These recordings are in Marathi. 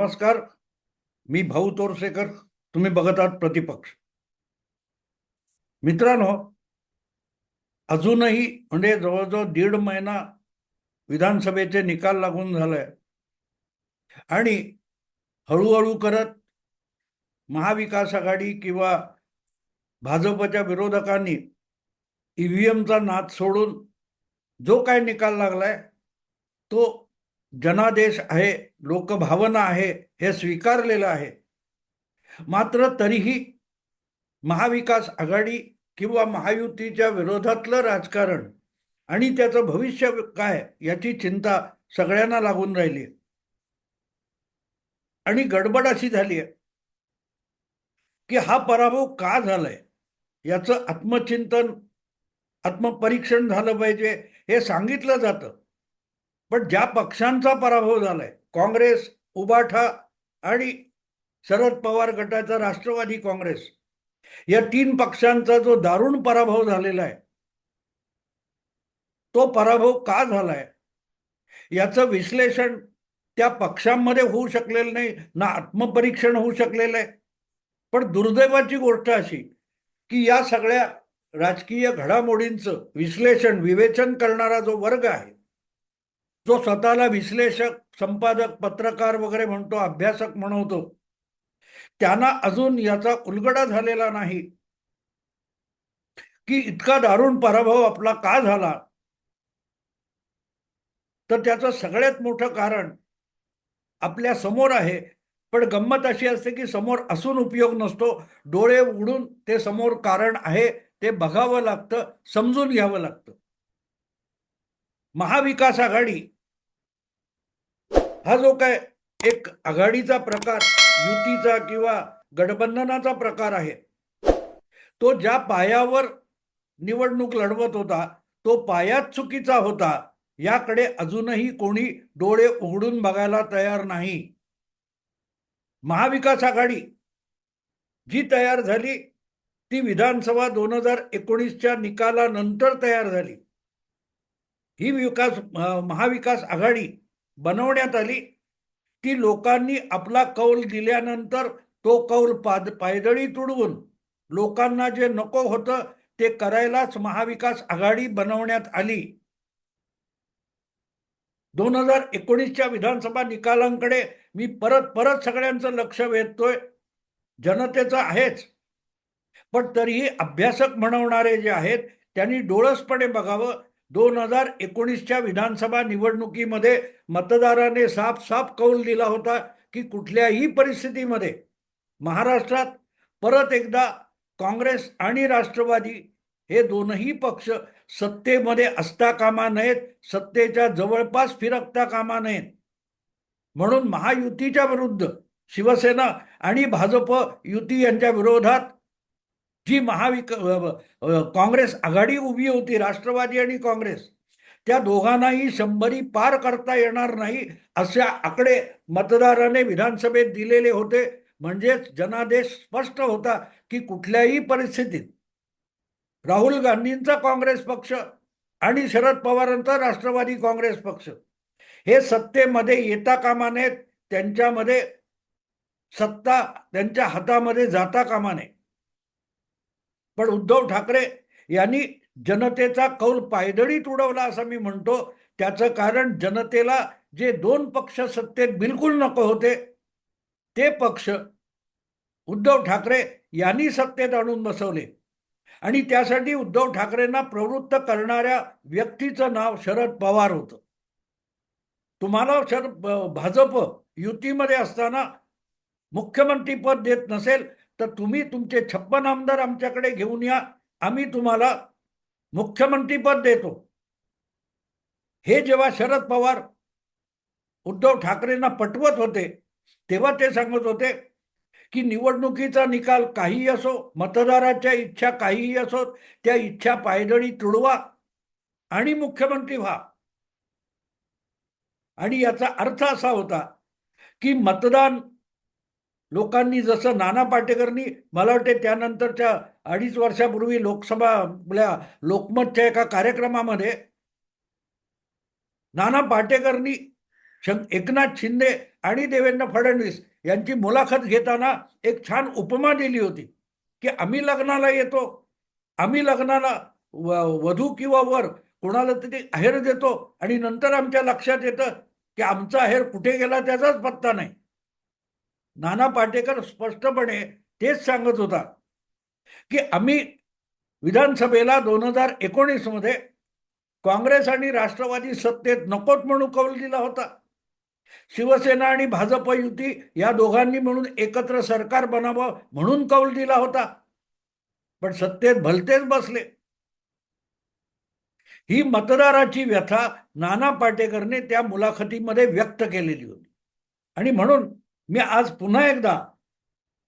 नमस्कार. मी भाऊ तोरसेकर. तुम्ही बघत आहात प्रतिपक्ष. मित्रांनो, अजूनही म्हणजे जवळजवळ 1.5 महिना विधानसभेचे निकाल लागून झालाय आणि हळूहळू करत महाविकास आघाडी किंवा भाजपच्या विरोधकांनी ईव्हीएमचा नाद सोडून जो काय निकाल लागलाय तो जनादेश आहे, लोकभावना आहे, हे स्वीकारलेलं आहे. मात्र तरीही महाविकास आघाडी किंवा महायुतीच्या विरोधातलं राजकारण आणि त्याचं भविष्य काय याची चिंता सगळ्यांना लागून राहिली आहे. आणि गडबड अशी झाली आहे की हा पराभव का झालाय याचं आत्मचिंतन, आत्मपरीक्षण झालं पाहिजे हे सांगितलं जातं. पण ज्या पक्षांचा पराभव झालाय, काँग्रेस, उबाठा आणि शरद पवार गटाचा राष्ट्रवादी काँग्रेस, या 3 पक्षांचा जो दारुण पराभव झालेला आहे, तो पराभव का झालाय याचं विश्लेषण त्या पक्षांमध्ये होऊ शकलेलं नाही, ना आत्मपरीक्षण होऊ शकलेलं आहे. पण दुर्दैवाची गोष्ट अशी की या सगळ्या राजकीय घडामोडींचं विश्लेषण, विवेचन करणारा जो वर्ग आहे, जो स्वतःला विश्लेषक, संपादक, पत्रकार वगैरे म्हणतो, अभ्यासक म्हणवतो, त्यांना अजून याचा उलगडा झालेला नाही की इतका दारुण पराभव आपला का झाला. तर त्याचं सगळ्यात मोठं कारण आपल्या समोर आहे. पण गंमत अशी असते की समोर असून उपयोग नसतो. डोळे उघडून ते समोर कारण आहे ते बघावं लागतं, समजून घ्यावं लागतं. महाविकास आघाडी हा जो काय एक आघाडीचा प्रकार, युतीचा किंवा गठबंधनाचा प्रकार आहे, तो ज्या पायावर निवडणूक लढवत होता तो पायाच चुकीचा होता, याकडे अजूनही कोणी डोळे उघडून बघायला तयार नाही. महाविकास आघाडी जी तयार झाली ती विधानसभा 2019च्या निकालानंतर तयार झाली. ही महाविकास आघाडी बनवण्यात आली ती लोकांनी आपला कौल दिल्यानंतर तो कौल पायदळी तुडवून लोकांना जे नको होतं ते करायलाच महाविकास आघाडी बनवण्यात आली. 2019च्या विधानसभा निकालांकडे मी परत सगळ्यांचं लक्ष वेधतोय, जनतेचं आहेच. पण तरीही अभ्यासक म्हणवणारे जे आहेत त्यांनी डोळसपणे बघावं. 2019च्या विधानसभा निवडणुकीमध्ये मतदाराने साफ कौल दिला होता की कुठल्याही परिस्थितीमध्ये महाराष्ट्रात परत एकदा काँग्रेस आणि राष्ट्रवादी हे दोनही पक्ष सत्तेमध्ये असता कामा नयेत, सत्तेच्या जवळपास फिरकता कामा नयेत. म्हणून महायुतीच्या विरुद्ध शिवसेना आणि भाजप युती यांच्या विरोधात जी काँग्रेस आघाडी उभी होती, राष्ट्रवादी आणि काँग्रेस, त्या दोघांनाही 100 पार करता येणार नाही असे आकडे मतदाराने विधानसभेत दिलेले होते. म्हणजेच जनादेश स्पष्ट होता की कुठल्याही परिस्थितीत राहुल गांधींचा काँग्रेस पक्ष आणि शरद पवारांचा राष्ट्रवादी काँग्रेस पक्ष हे सत्तेमध्ये येता कामा नयेत, त्यांच्यामध्ये सत्ता त्यांच्या हातामध्ये जाता कामा नये. पण उद्धव ठाकरे यांनी जनतेचा कौल पायदळी तुडवला असं मी म्हणतो. त्याचं कारण जनतेला जे 2 पक्ष सत्तेत बिलकुल नको होते ते पक्ष उद्धव ठाकरे यांनी सत्तेत आणून बसवले. आणि त्यासाठी उद्धव ठाकरेंना प्रवृत्त करणाऱ्या व्यक्तीचं नाव शरद पवार होतं. तुम्हाला भाजप युतीमध्ये असताना मुख्यमंत्री पद देत नसेल तर तुम्ही तुमचे 56 आमदार आमच्याकडे घेऊन या, आम्ही तुम्हाला मुख्यमंत्री पद देतो. हे जेव्हा शरद पवार उद्धव ठाकरेंना पटवत होते तेव्हा ते सांगत होते की निवडणुकीचा निकाल काहीही असो, मतदाराच्या इच्छा काहीही असो, त्या इच्छा पायदळी तुडवा आणि मुख्यमंत्री व्हा. आणि याचा अर्थ असा होता की मतदान लोकांनी, जसं नाना पाटेकरनी, मला वाटते त्यानंतरच्या 2.5 वर्षापूर्वी लोकसभा आपल्या लोकमतच्या एका कार्यक्रमामध्ये नाना पाटेकरनी एकनाथ शिंदे आणि देवेंद्र फडणवीस यांची मुलाखत घेताना एक छान उपमा दिली होती की आम्ही लग्नाला येतो, आम्ही लग्नाला वधू किंवा वर कोणाला तरी आहेर देतो आणि नंतर आमच्या लक्षात येतं की आमचा आहेर कुठे गेला त्याचाच पत्ता नाही. नाना पाटेकर स्पष्टपणे तेच सांगत होता की आम्ही विधानसभेला 2019 मध्ये काँग्रेस आणि राष्ट्रवादी सत्तेत नकोत म्हणून कौल दिला होता. शिवसेना आणि भाजप युती या दोघांनी मिळून एकत्र सरकार बनावं म्हणून कौल दिला होता, पण सत्तेत भलतेच बसले. ही मतदाराची व्यथा नाना पाटेकरने त्या मुलाखतीमध्ये व्यक्त केलेली होती. आणि म्हणून मी आज पुन्हा एकदा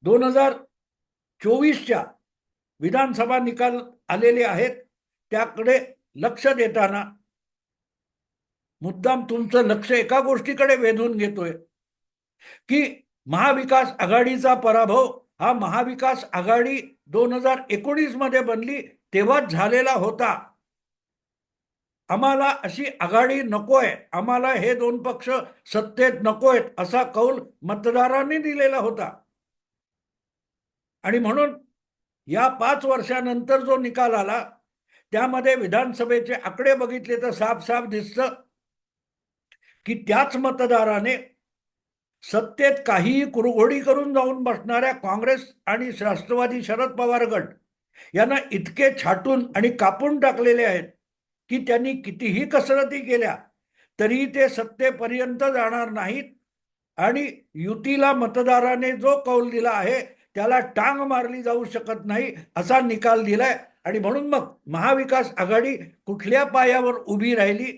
2024च्या विधानसभा निकाल आलेले आहेत त्याकडे लक्ष देताना मुद्दाम तुमचं लक्ष एका गोष्टीकडे वेधून घेतोय की महाविकास आघाडीचा पराभव हा महाविकास आघाडी 2019 मध्ये बनली तेव्हाच झालेला होता. आम्हाला अशी आघाडी नकोय, आम्हाला हे दोन पक्ष सत्तेत नकोयत असा कौल मतदारांनी दिलेला होता. आणि म्हणून या 5 वर्षानंतर जो निकाल आला त्यामध्ये विधानसभेचे आकडे बघितले तर साफ साफ दिसतं की त्याच मतदाराने सत्तेत काहीही कुरघोडी करून जाऊन बसणाऱ्या काँग्रेस आणि राष्ट्रवादी शरद पवार गट यांना इतके छाटून आणि कापून टाकलेले आहेत की त्यांनी कितीही कसरती केल्या तरी ते सत्तेपर्यंत जाणार नाहीत. आणि युतीला मतदाराने जो कौल दिला आहे त्याला टांग मारली जाऊ शकत नाही असा निकाल दिलाय. आणि म्हणून मग महाविकास आघाडी कुठल्या पायावर उभी राहिली,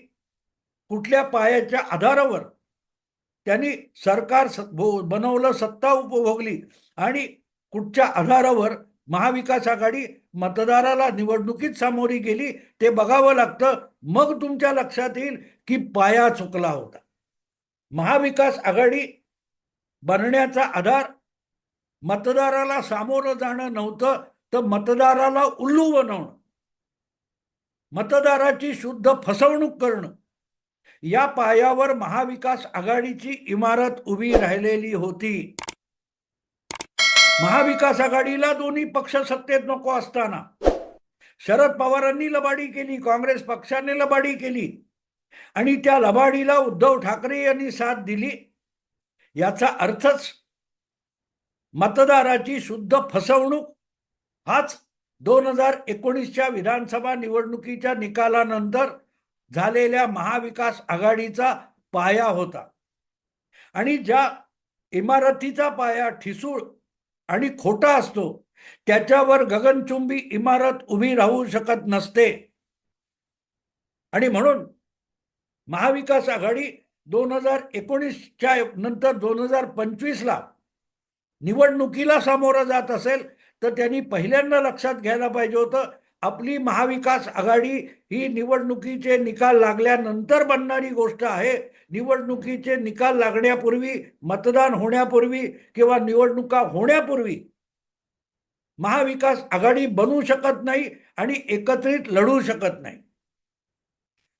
कुठल्या पायाच्या आधारावर त्यांनी सरकार बनवलं, सत्ता उपभोगली आणि कुठच्या आधारावर महाविकास आघाडी मतदाराला निवडणुकीत सामोरी गेली ते बघावं लागतं. मग तुमच्या लक्षात येईल की पाया चुकला होता. महाविकास आघाडी बनण्याचा आधार मतदाराला सामोरं जाणं नव्हतं तर मतदाराला उल्लू बनवणं, मतदाराची शुद्ध फसवणूक करणं, या पायावर महाविकास आघाडीची इमारत उभी राहिलेली होती. महाविकास आघाडीला दोन्ही पक्ष सत्तेत नको असताना शरद पवारांनी लबाडी केली, काँग्रेस पक्षाने लबाडी केली आणि त्या लबाडीला उद्धव ठाकरे यांनी साथ दिली. याचा अर्थच मतदाराची शुद्ध फसवणूक हाच 2019च्या विधानसभा निवडणुकीच्या निकालानंतर झालेल्या महाविकास आघाडीचा पाया होता. आणि ज्या इमारतीचा पाया ठिसूळ आणि खोटा असतो त्याच्यावर गगनचुंबी इमारत उभी राहू शकत नसते. आणि म्हणून महाविकास आघाडी 2019च्या नंतर 2025ला निवडणुकीला सामोरं जात असेल तर त्यांनी पहिल्यांदा लक्षात घ्यायला पाहिजे होतं आपली महाविकास आघाडी ही निवडणुकीचे निकाल लागल्यानंतर बनणारी गोष्ट आहे. निवडणुकीचे निकाल लागण्यापूर्वी, मतदान होण्यापूर्वी किंवा निवडणुका होण्यापूर्वी महाविकास आघाडी बनू शकत नाही आणि एकत्रित लढू शकत नाही.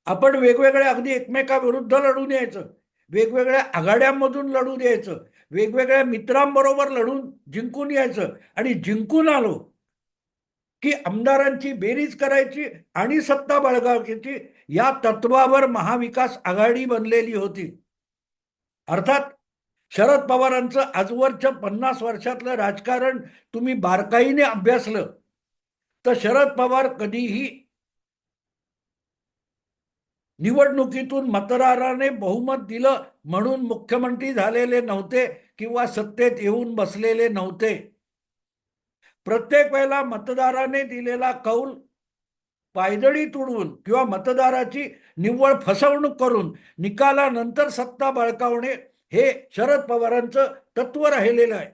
आपण वेगवेगळ्या अगदी एकमेकाविरुद्ध लढून यायचं, वेगवेगळ्या आघाड्यांमधून लढून यायचं, वेगवेगळ्या मित्रांबरोबर लढून जिंकून यायचं आणि जिंकून आलो की आमदारांची बेरीज करायची आणि सत्ता बळकावायची या तत्वावर महाविकास आघाडी बनलेली होती. अर्थात शरद पवारांचं आजवरच्या 50 वर्षातलं राजकारण तुम्ही बारकाईने अभ्यासलं तर शरद पवार कधीही निवडणुकीतून मतदाराने बहुमत दिलं म्हणून मुख्यमंत्री झालेले नव्हते किंवा सत्तेत येऊन बसलेले नव्हते. प्रत्येक वेळेला मतदाराने दिलेला कौल पायदळी तुडवून किंवा मतदाराची निव्वळ फसवणूक करून निकालानंतर सत्ता बळकावणे हे शरद पवारांचं तत्व राहिलेलं आहे.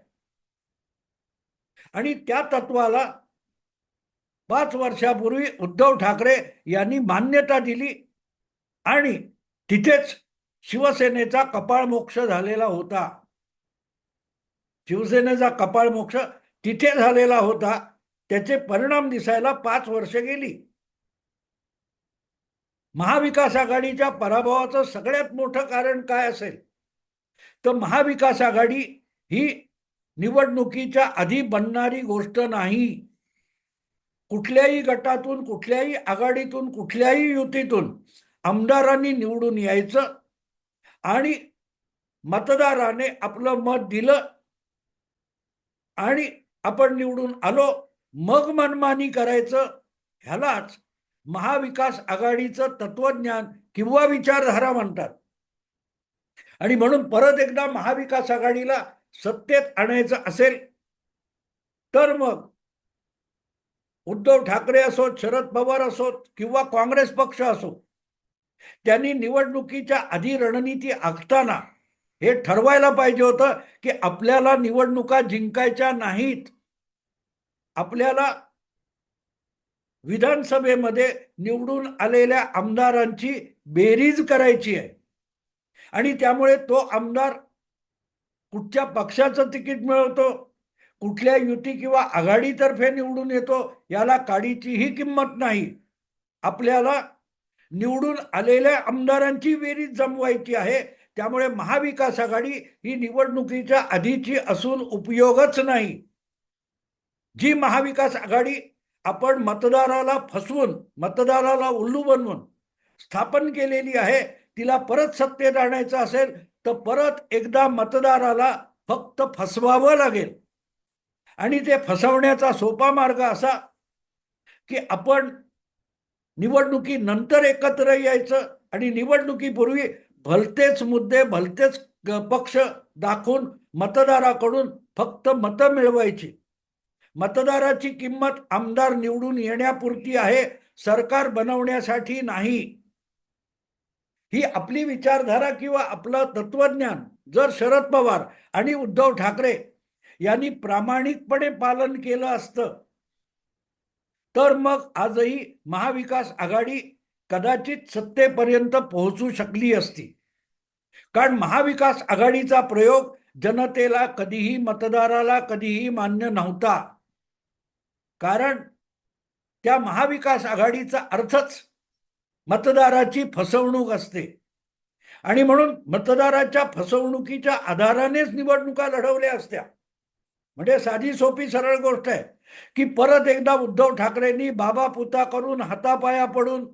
आणि त्या तत्वाला 5 वर्षापूर्वी उद्धव ठाकरे यांनी मान्यता दिली आणि तिथेच शिवसेनेचा कपाळमोक्ष झालेला होता. शिवसेनेचा कपाळमोक्ष तिथे झालेला होता. त्याचे परिणाम दिसायला 5 वर्ष गेली. महाविकास आघाडीच्या पराभवाचं सगळ्यात मोठं कारण काय असेल तर महाविकास आघाडी ही निवडणुकीच्या आधी बनणारी गोष्ट नाही. कुठल्याही गटातून, कुठल्याही आघाडीतून, कुठल्याही युतीतून आमदारांनी निवडून यायचं आणि मतदाराने आपलं मत दिलं आणि आपण निवडून आलो, मग मनमानी करायचं, ह्यालाच महाविकास आघाडीचं तत्वज्ञान किंवा विचारधारा म्हणतात. आणि म्हणून परत एकदा महाविकास आघाडीला सत्तेत आणायचं असेल तर मग उद्धव ठाकरे असोत, शरद पवार असोत किंवा काँग्रेस पक्ष असो, त्यांनी निवडणुकीच्या आधी रणनीती आखताना हे ठरवायला पाहिजे होतं की आपल्याला निवडणुका जिंकायच्या नाहीत, आपल्याला विधानसभेमध्ये निवडून आलेल्या आमदारांची बेरीज करायची आहे आणि त्यामुळे तो आमदार कुठच्या पक्षाचं तिकीट मिळवतो, कुठल्या युती किंवा आघाडीतर्फे निवडून येतो, याला काडीचीही किंमत नाही. आपल्याला निवडून आलेल्या आमदारांची बेरीज जमवायची आहे. त्यामुळे महाविकास आघाडी ही निवडणुकीच्या आधीची असून उपयोगच नाही. जी महाविकास आघाडी आपण मतदाराला फसवून, मतदाराला उल्लू बनवून स्थापन केलेली आहे, तिला परत सत्तेत आणायचं असेल तर परत एकदा मतदाराला फक्त फसवावं लागेल. आणि ते फसवण्याचा सोपा मार्ग असा की आपण निवडणुकीनंतर एकत्र यायचं आणि निवडणुकीपूर्वी भलतेच मुद्दे, भलतेच पक्ष दाखवून मतदाराकडून फक्त मतं मिळवायची. मतदाराची किंमत आमदार निवडून येण्यापुरती आहे, सरकार बनवण्यासाठी नाही. ही आपली विचारधारा किंवा आपलं तत्वज्ञान जर शरद पवार आणि उद्धव ठाकरे यांनी प्रामाणिकपणे पालन केलं असतं तर मग आजही महाविकास आघाडी कदाचित सत्तेपर्यंत पोहोचू शकली असती. कारण महाविकास आघाडीचा प्रयोग जनतेला कधीही, मतदाराला कधीही मान्य नव्हता. कारण त्या महाविकास आघाडीचा अर्थच मतदाराची फसवणूक असते आणि म्हणून मतदाराच्या फसवणुकीच्या आधारानेच निवडणुका लढवल्या असत्या. म्हणजे साधी सोपी सरळ गोष्ट आहे की परत एकदा उद्धव ठाकरेंनी बाबा पुता करून, हातापाया पडून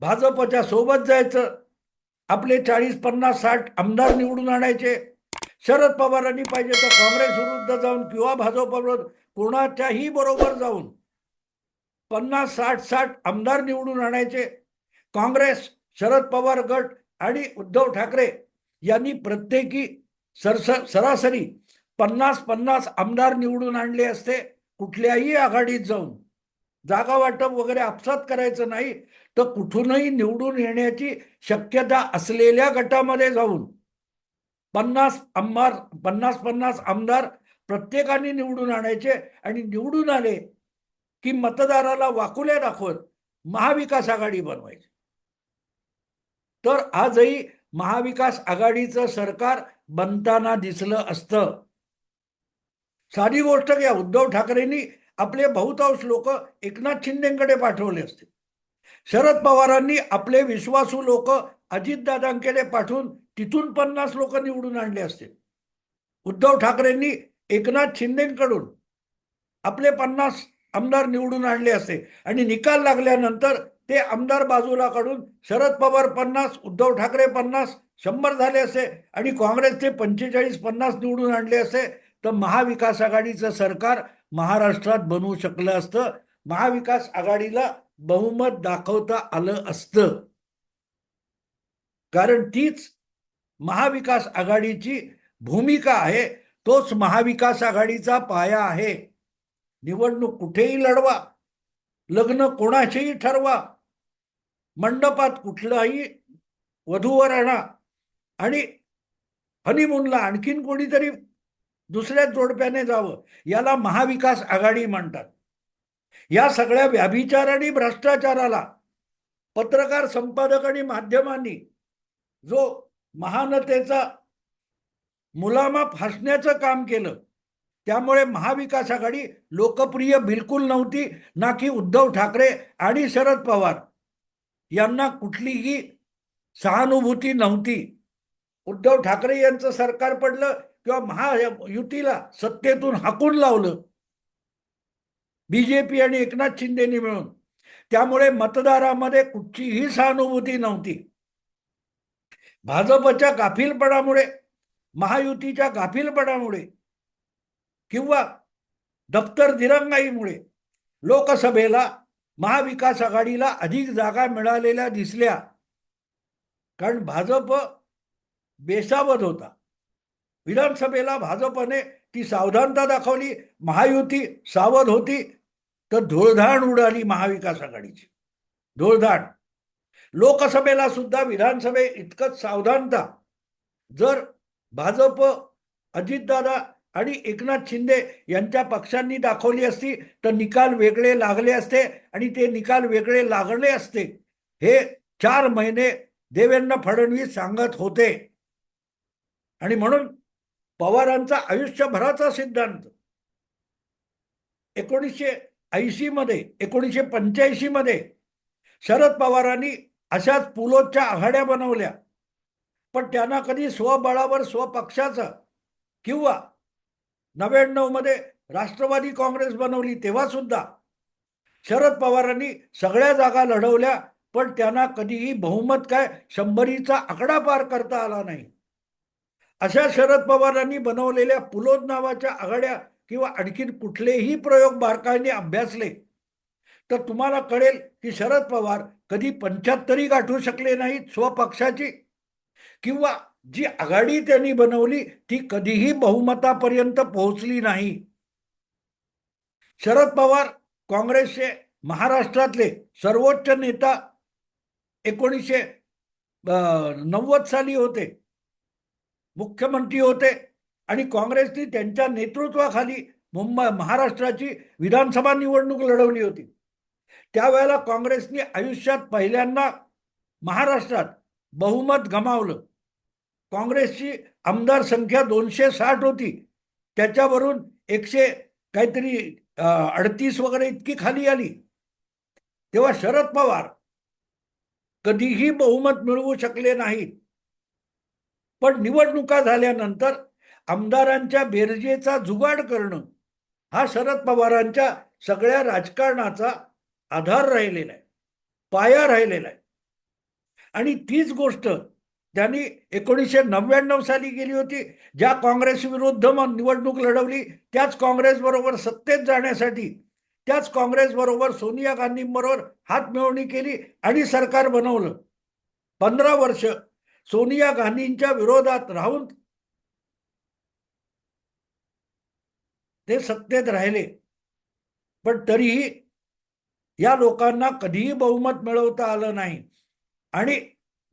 भाजपच्या सोबत जायचं, आपले 40, 50, 60 आमदार निवडून आणायचे. शरद पवारांनी पाहिजे तर काँग्रेस विरुद्ध जाऊन किंवा भाजपबरोबर कोणाच्याही बरोबर जाऊन 50, 60 आमदार निवडून आणायचे. काँग्रेस, शरद पवार गट आणि उद्धव ठाकरे यांनी प्रत्येकी सरासरी 50 आमदार निवडून आणले असते. कुठल्याही आघाडीत जाऊन जागा वाटप वगैरे आपसात करायचं नाही, तर कुठूनही निवडून येण्याची शक्यता असलेल्या गटामध्ये जाऊन 50 आमदार प्रत्येकाने निवडून आणायचे आणि निवडून आले की मतदाराला वाकुल्या दाखवत महाविकास आघाडी बनवायची. तर आजही महाविकास आघाडीचं सरकार बनताना दिसलं असतं. साधी गोष्ट घ्या, उद्धव ठाकरेंनी आपले बहुतांश लोक एकनाथ शिंदेकडे पाठवले असते. शरद पवारांनी आपले विश्वासू लोक अजितदादांकडे पाठवून तिथून 50 लोक निवडून आणले असते. उद्धव ठाकरेंनी एकनाथ शिंदेकडून आपले 50 आमदार निवडून आणले असते आणि निकाल लागल्यानंतर ते आमदार बाजूला काढून शरद पवार 50, उद्धव ठाकरे 50, 100 झाले असे आणि काँग्रेसचे 45-50 निवडून आणले असे तर महाविकास आघाडीचं सरकार महाराष्ट्रात बनवू शकलं असतं. महाविकास आघाडीला बहुमत दाखवता आलं असतं. कारण तीच महाविकास आघाडीची भूमिका आहे, तोच महाविकास आघाडीचा पाया आहे. निवडणूक कुठेही लढवा, लग्न कोणाशीही ठरवा, मंडपात कुठलाही वधूवर आणा आणि हनीमूनला आणखीन कोणीतरी दुसऱ्या जोडप्याने जावं, याला महाविकास आघाडी म्हणतात. या सगळ्या व्याभिचार आणि भ्रष्टाचाराला पत्रकार, संपादक आणि माध्यमांनी जो महानतेचा मुलामा फासण्याचं काम केलं, त्यामुळे महाविकास आघाडी लोकप्रिय बिलकुल नव्हती, ना की उद्धव ठाकरे आणि शरद पवार. यांना कुठलीही सहानुभूती नव्हती. उद्धव ठाकरे यांचं सरकार पडलं किंवा महायुतीला सत्तेतून हाकून लावलं बीजेपी आणि एकनाथ शिंदेनी मिळून. त्यामुळे मतदारामध्ये कुठचीही सहानुभूती नव्हती. भाजपच्या गाफीलपणामुळे, महायुतीच्या गाफीलपणामुळे किंवा दफ्तर दिरंगाईमुळे लोकसभेला महाविकास आघाडीला अधिक जागा मिळालेल्या दिसल्या. कारण भाजप बेसावध होता. विधानसभेला भाजपने ती सावधानता दाखवली, महायुती सावध होती, तर धुळधाण उडाली महाविकास आघाडीची, धुळधाण. लोकसभेला सुद्धा विधानसभे इतकंच सावधानता जर भाजप, अजितदादा आणि एकनाथ शिंदे यांच्या पक्षांनी दाखवली असती तर निकाल वेगळे लागले असते. आणि ते निकाल वेगळे लागले असते हे 4 महिने देवेंद्र फडणवीस सांगत होते. आणि म्हणून पवारांचा आयुष्यभराचा सिद्धांत 1980 मध्ये, 1985 मध्ये शरद पवारांनी अशाच पुलोच्या आघाड्या बनवल्या, पण त्यांना कधी स्वबळावर स्वपक्षाचा, किंवा 99 मध्ये राष्ट्रवादी काँग्रेस बनवली तेव्हा सुद्धा शरद पवारांनी सगळ्या जागा लढवल्या, पण त्यांना कधीही बहुमत काय 100चा आकडा पार करता आला नाही. अशा शरद पवारांनी बनवलेल्या पुलोद नावाच्या आघाड्या किंवा आणखीन कुठलेही प्रयोग बारकाईने अभ्यासले तर तुम्हाला कळेल की शरद पवार कधी 75 गाठू शकले नाहीत स्वपक्षाची, किंवा जी आघाडी त्यांनी बनवली ती कधीही बहुमतापर्यंत पोहोचली नाही. शरद पवार काँग्रेसचे महाराष्ट्रातले सर्वोच्च नेता 1990 साली होते, मुख्यमंत्री होते, आणि काँग्रेसने त्यांच्या नेतृत्वाखाली महाराष्ट्राची विधानसभा निवडणूक लढवली होती. त्यावेळेला काँग्रेसने आयुष्यात पहिल्यांदा महाराष्ट्रात बहुमत गमावलं. काँग्रेसची आमदार संख्या 260 होती, त्याच्यावरून 100 काहीतरी 38 वगैरे इतकी खाली आली. तेव्हा शरद पवार कधीही बहुमत मिळवू शकले नाहीत. पण निवडणुका झाल्यानंतर आमदारांच्या बेरजेचा जुगाड करणं हा शरद पवारांच्या सगळ्या राजकारणाचा आधार राहिलेला आहे, पाया राहिलेला आहे. आणि तीच गोष्ट त्यांनी 1999 साली केली होती. ज्या काँग्रेस विरुद्ध निवडणूक लढवली त्याच काँग्रेस बरोबर सत्तेत जाण्यासाठी, त्याच काँग्रेस बरोबर सोनिया गांधींबरोबर हातमिळवणी केली आणि सरकार बनवलं. 15 वर्ष सोनिया गांधींच्या विरोधात राहून ते सत्तेत राहिले, पण तरीही या लोकांना कधीही बहुमत मिळवता आलं नाही. आणि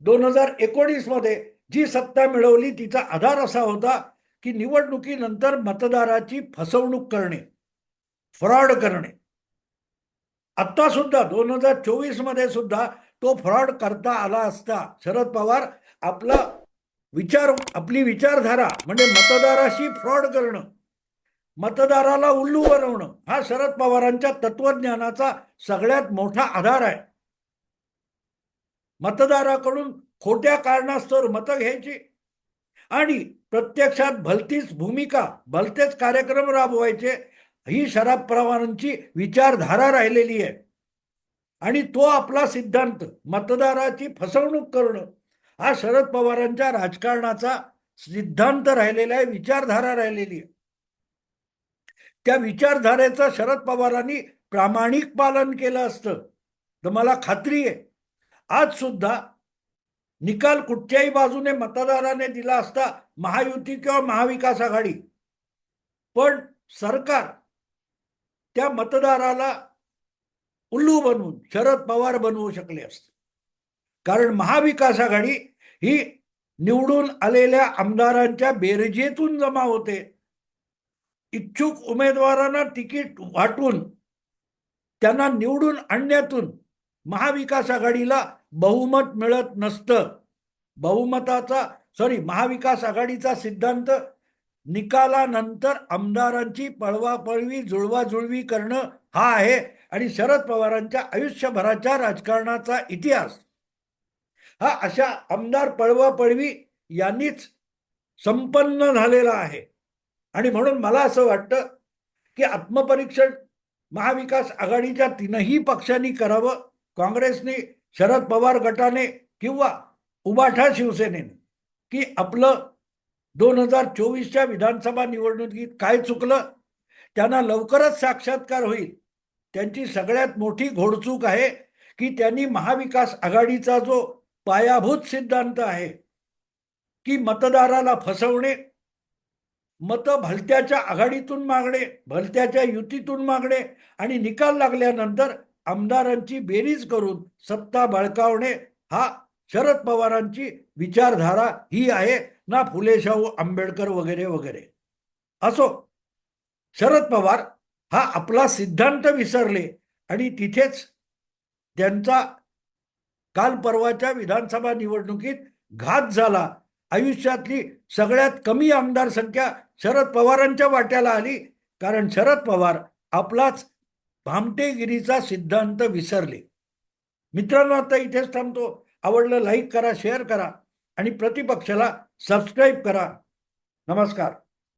2019 मध्ये जी सत्ता मिळवली तिचा आधार असा होता की निवडणुकीनंतर मतदाराची फसवणूक करणे, फ्रॉड करणे. आता सुद्धा 2024 मध्ये सुद्धा तो फ्रॉड करता आला असता शरद पवार आपली विचारधारा म्हणजे मतदाराशी फ्रॉड करणं, मतदाराला उल्लू बनवणं हा शरद पवारांच्या तत्वज्ञानाचा सगळ्यात मोठा आधार आहे. मतदाराकडून खोट्या कारणास्तव मतं घ्यायची आणि प्रत्यक्षात भलतीच भूमिका, भलतेच कार्यक्रम राबवायचे, ही शरद पवारांची विचारधारा राहिलेली आहे. आणि तो आपला सिद्धांत, मतदाराची फसवणूक करणं हा शरद पवारांच्या राजकारणाचा सिद्धांत राहिलेला आहे, विचारधारा राहिलेली आहे. त्या विचारधारेचं शरद पवारांनी प्रामाणिक पालन केलं असतं तर मला खात्री आहे आज सुद्धा निकाल कुठच्याही बाजूने मतदाराने दिला असता, महायुती किंवा महाविकास आघाडी, पण सरकार त्या मतदाराला उल्लू बनवून शरद पवार बनवू शकले असते. कारण महाविकास आघाडी ही निवडून आलेल्या आमदारांच्या बेरजेतून जमा होते. इच्छुक उमेदवारांना तिकीट वाटून त्यांना निवडून आणण्यातून महाविकास आघाडीला बहुमत मिळत नसतं. महाविकास आघाडीचा सिद्धांत निकालानंतर आमदारांची पळवापळवी, जुळवाजुळवी करणं हा आहे. आणि शरद पवारांच्या आयुष्यभराच्या राजकारणाचा इतिहास हा अशा आमदार पळवापळवी यांनीच संपन्न झालेला आहे. आणि म्हणून मला असं वाटतं की आत्मपरीक्षण महाविकास आघाडीच्या तीनही पक्षांनी करावं. काँग्रेसने, शरद पवार गटाने किंवा उबाठा शिवसेनेने, की आपलं 2024च्या विधानसभा निवडणुकीत काय चुकलं, त्यांना लवकरच साक्षात्कार होईल. त्यांची सगळ्यात मोठी घोडचूक आहे की त्यांनी महाविकास आघाडीचा जो पायाभूत सिद्धांत आहे की मतदाराला फसवणे, मत भलत्याच्या आघाडीतून मागणे, भलत्याच्या युतीतून मागणे आणि निकाल लागल्यानंतर आमदारांची बेरीज करून सत्ता बळकावणे, हा शरद पवारांची विचारधारा ही आहे ना. फुले शाहू आंबेडकर वगैरे वगैरे. असो, शरद पवार हा आपला सिद्धांत विसरले आणि तिथेच त्यांचा काल परवाच्या विधानसभा निवडणुकीत घात झाला. आयुष्यातली सगळ्यात कमी आमदार संख्या शरद पवारांच्या वाट्याला आली, कारण शरद पवार आपलाच भामटेगिरीचा सिद्धांत विसरले. मित्रांनो, आता इथेच थांबतो. आवडलं लाईक करा, शेअर करा आणि प्रतिपक्षाला सबस्क्राईब करा. नमस्कार.